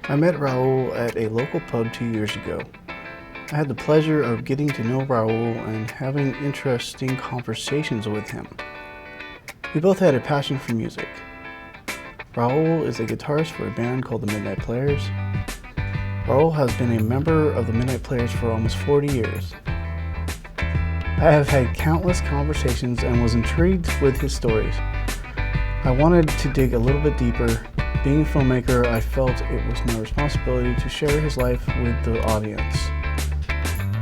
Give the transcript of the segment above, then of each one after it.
I met Raul at a local pub 2 years ago. I had the pleasure of getting to know Raul and having interesting conversations with him. We both had a passion for music. Raul is a guitarist for a band called the Midnight Players. Raul has been a member of the Midnight Players for almost 40 years. I have had countless conversations and was intrigued with his stories. I wanted to dig a little bit deeper. Being a filmmaker, I felt it was my responsibility to share his life with the audience.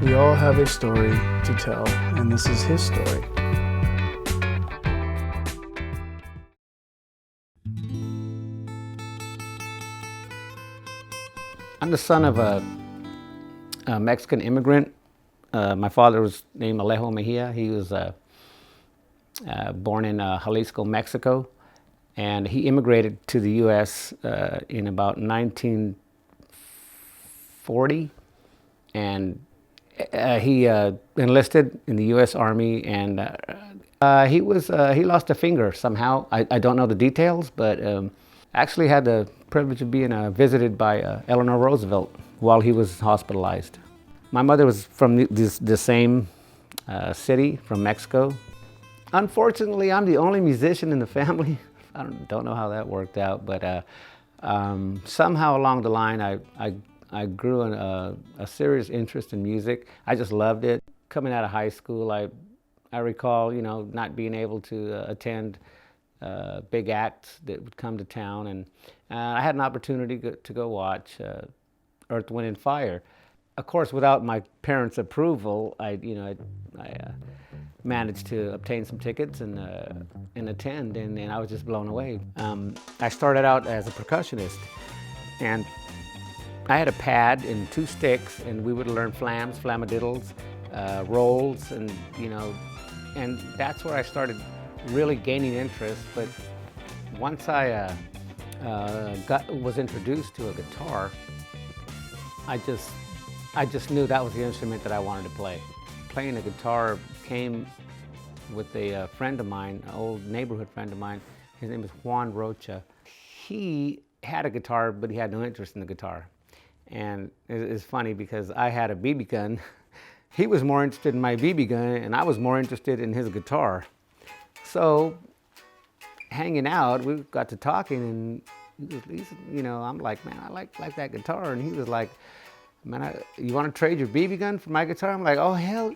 We all have a story to tell, and this is his story. I'm the son of a Mexican immigrant. My father was named Alejo Mejia. He was born in Jalisco, Mexico, and he immigrated to the U.S. In about 1940, and he enlisted in the U.S. Army, and he lost a finger somehow. I don't know the details, but actually had the privilege of being visited by Eleanor Roosevelt while he was hospitalized. My mother was from the same city, from Mexico. Unfortunately, I'm the only musician in the family. I don't know how that worked out, but somehow along the line, I grew a serious interest in music. I just loved it. Coming out of high school, I recall, not being able to attend big acts that would come to town, and I had an opportunity to go watch Earth, Wind and Fire. Of course, without my parents' approval, I managed to obtain some tickets and attend, and I was just blown away. I started out as a percussionist, and I had a pad and 2 sticks, and we would learn flams, flamadiddles, rolls, and and that's where I started really gaining interest. But once I was introduced to a guitar, I just knew that was the instrument that I wanted to play. Playing the guitar came with a friend of mine, an old neighborhood friend of mine. His name is Juan Rocha. He had a guitar, but he had no interest in the guitar. And it's funny because I had a BB gun. He was more interested in my BB gun, and I was more interested in his guitar. So, hanging out, we got to talking, and I'm like, man, I like that guitar. And he was like, man, you want to trade your BB gun for my guitar? I'm like, oh, hell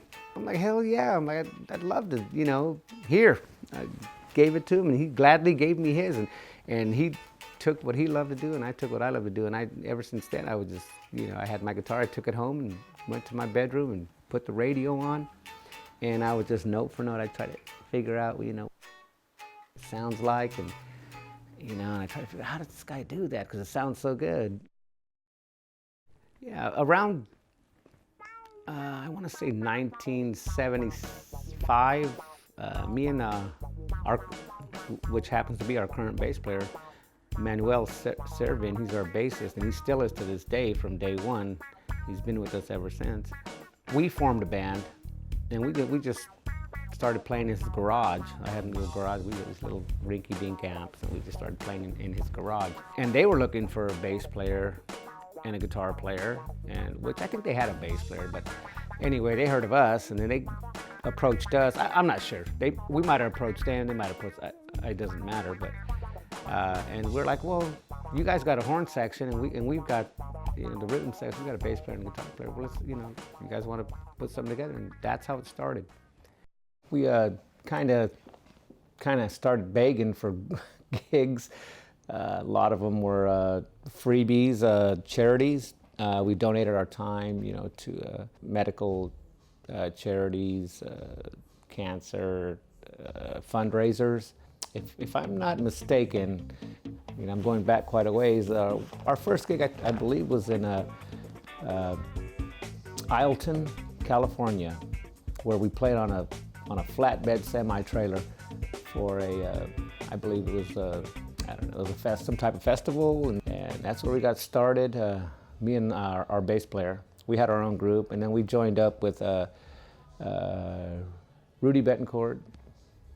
yeah. I'm like, I'd love to, here. I gave it to him, and he gladly gave me his. And he took what he loved to do, and I took what I love to do. And ever since then, I was just, I had my guitar. I took it home and went to my bedroom and put the radio on. And I would just note for note, I tried to figure out, what it sounds like. And, and I tried to figure out, how does this guy do that? Because it sounds so good. Yeah, around, I want to say 1975, me and which happens to be our current bass player, Manuel Servin, he's our bassist, and he still is to this day from day one. He's been with us ever since. We formed a band, and we just started playing in his garage. I had a little garage. We had these little rinky-dink amps, and we just started playing in his garage. And they were looking for a bass player and a guitar player, and which I think they had a bass player, but anyway, they heard of us, and then they approached us. I'm not sure. We might have approached them. They might have approached. It doesn't matter, but and we're like, well, you guys got a horn section, and we've got the rhythm section. We got a bass player and a guitar player. Well, let's, you guys want to put something together, and that's how it started. We kind of started begging for gigs. A lot of them were freebies, charities. We donated our time, to medical charities, cancer fundraisers. If I'm not mistaken, I'm going back quite a ways. Our first gig, I believe, was in Ileton, California, where we played on a flatbed semi-trailer for I believe it was I don't know, it was some type of festival, and that's where we got started. Me and our bass player, we had our own group, and then we joined up with Rudy Betancourt,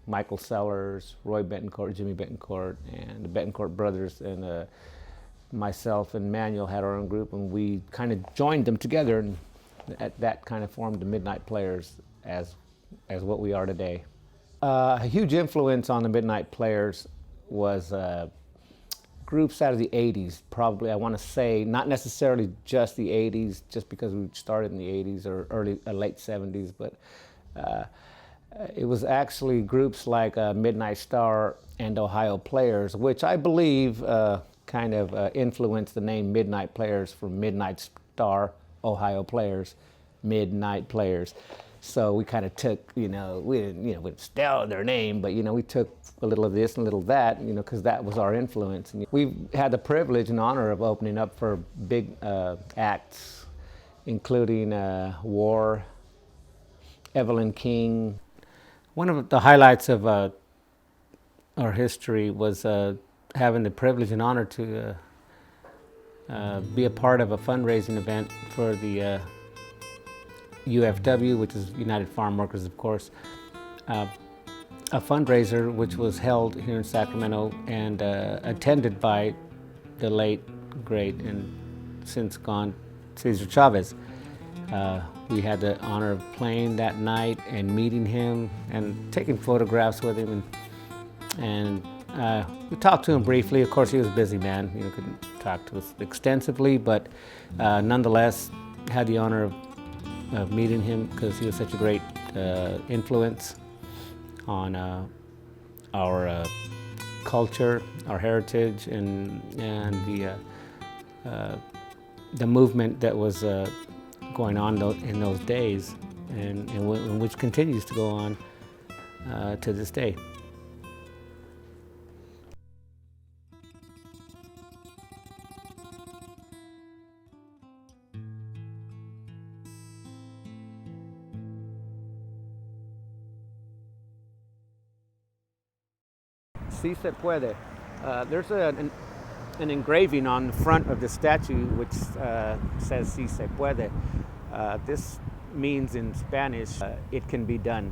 Michael Sellers, Roy Betancourt, Jimmy Betancourt, and the Betancourt brothers, and myself and Manuel had our own group, and we kind of joined them together, and that kind of formed the Midnight Players as what we are today. A huge influence on the Midnight Players was groups out of the 80s, probably. I want to say not necessarily just the 80s, just because we started in the 80s or late 70s, but it was actually groups like Midnight Star and Ohio Players, which I believe kind of influenced the name Midnight Players from Midnight Star, Ohio Players, Midnight Players. So we kind of took, we didn't steal their name, but, we took a little of this and a little of that, because that was our influence. And we've had the privilege and honor of opening up for big acts, including War, Evelyn King. One of the highlights of our history was having the privilege and honor to be a part of a fundraising event for the UFW, which is United Farm Workers, of course, a fundraiser which was held here in Sacramento and attended by the late, great, and since gone Cesar Chavez. We had the honor of playing that night and meeting him and taking photographs with him, and we talked to him briefly. Of course, he was a busy man, couldn't talk to us extensively, but nonetheless had the honor of meeting him because he was such a great influence on our culture, our heritage, and the movement that was going on in those days, and which continues to go on to this day. Si se puede. There's an engraving on the front of the statue which says si se puede. This means in Spanish, it can be done.